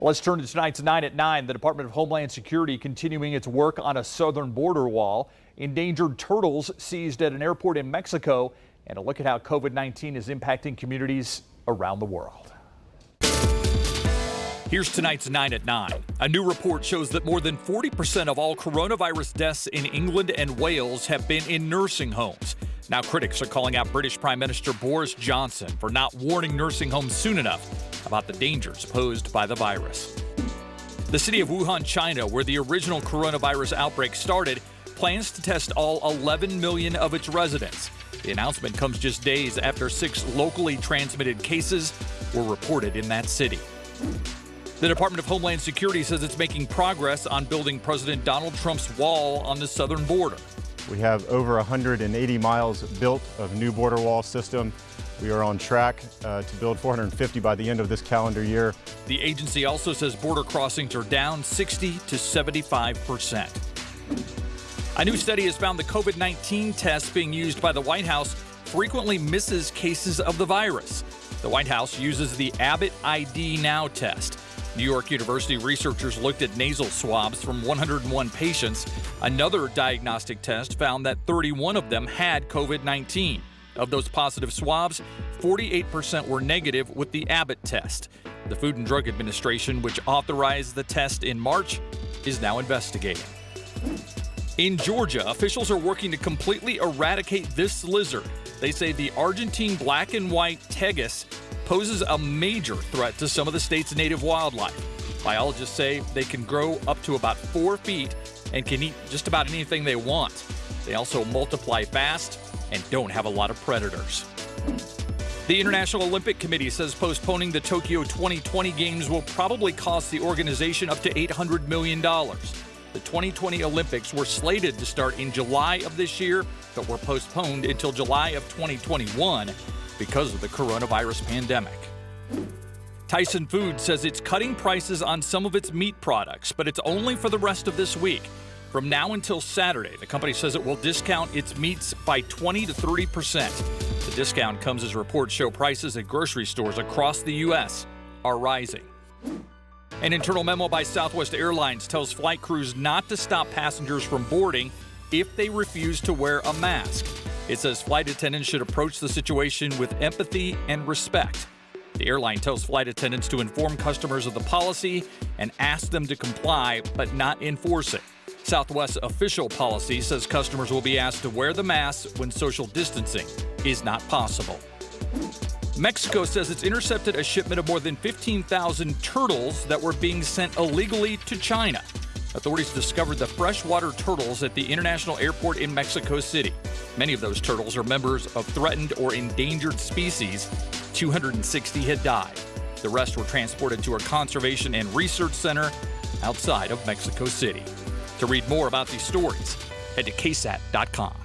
Let's turn to tonight's 9 at 9. The Department of Homeland Security continuing its work on a southern border wall. Endangered turtles seized at an airport in Mexico. And a look at how COVID-19 is impacting communities around the world. Here's tonight's 9 at 9. A new report shows that more than 40% of all coronavirus deaths in England and Wales have been in nursing homes. Now critics are calling out British Prime Minister Boris Johnson for not warning nursing homes soon enough about the dangers posed by the virus. The city of Wuhan, China, where the original coronavirus outbreak started, plans to test all 11 million of its residents. The announcement comes just days after 6 locally transmitted cases were reported in that city. The Department of Homeland Security says it's making progress on building President Donald Trump's wall on the southern border. We have over 180 miles built of new border wall system. We are on track to build 450 by the end of this calendar year. The agency also says border crossings are down 60 to 75%. A new study has found the COVID-19 test being used by the White House frequently misses cases of the virus. The White House uses the Abbott ID Now test. New York University researchers looked at nasal swabs from 101 patients. Another diagnostic test found that 31 of them had COVID-19. Of those positive swabs, 48% were negative with the Abbott test. The Food and Drug Administration, which authorized the test in March, is now investigating. In Georgia, officials are working to completely eradicate this lizard. They say the Argentine black and white tegus poses a major threat to some of the state's native wildlife. Biologists say they can grow up to about 4 feet and can eat just about anything they want. They also multiply fast and don't have a lot of predators. The International Olympic Committee says postponing the Tokyo 2020 Games will probably cost the organization up to $800 million. The 2020 Olympics were slated to start in July of this year, but were postponed until July of 2021 because of the coronavirus pandemic. Tyson Foods says it's cutting prices on some of its meat products, but it's only for the rest of this week. From now until Saturday, the company says it will discount its meats by 20 to 30%. The discount comes as reports show prices at grocery stores across the U.S. are rising. An internal memo by Southwest Airlines tells flight crews not to stop passengers from boarding if they refuse to wear a mask. It says flight attendants should approach the situation with empathy and respect. The airline tells flight attendants to inform customers of the policy and ask them to comply, but not enforce it. Southwest's official policy says customers will be asked to wear the mask when social distancing is not possible. Mexico says it's intercepted a shipment of more than 15,000 turtles that were being sent illegally to China. Authorities discovered the freshwater turtles at the international airport in Mexico City. Many of those turtles are members of threatened or endangered species. 260 had died. The rest were transported to a conservation and research center outside of Mexico City. To read more about these stories, head to ksat.com.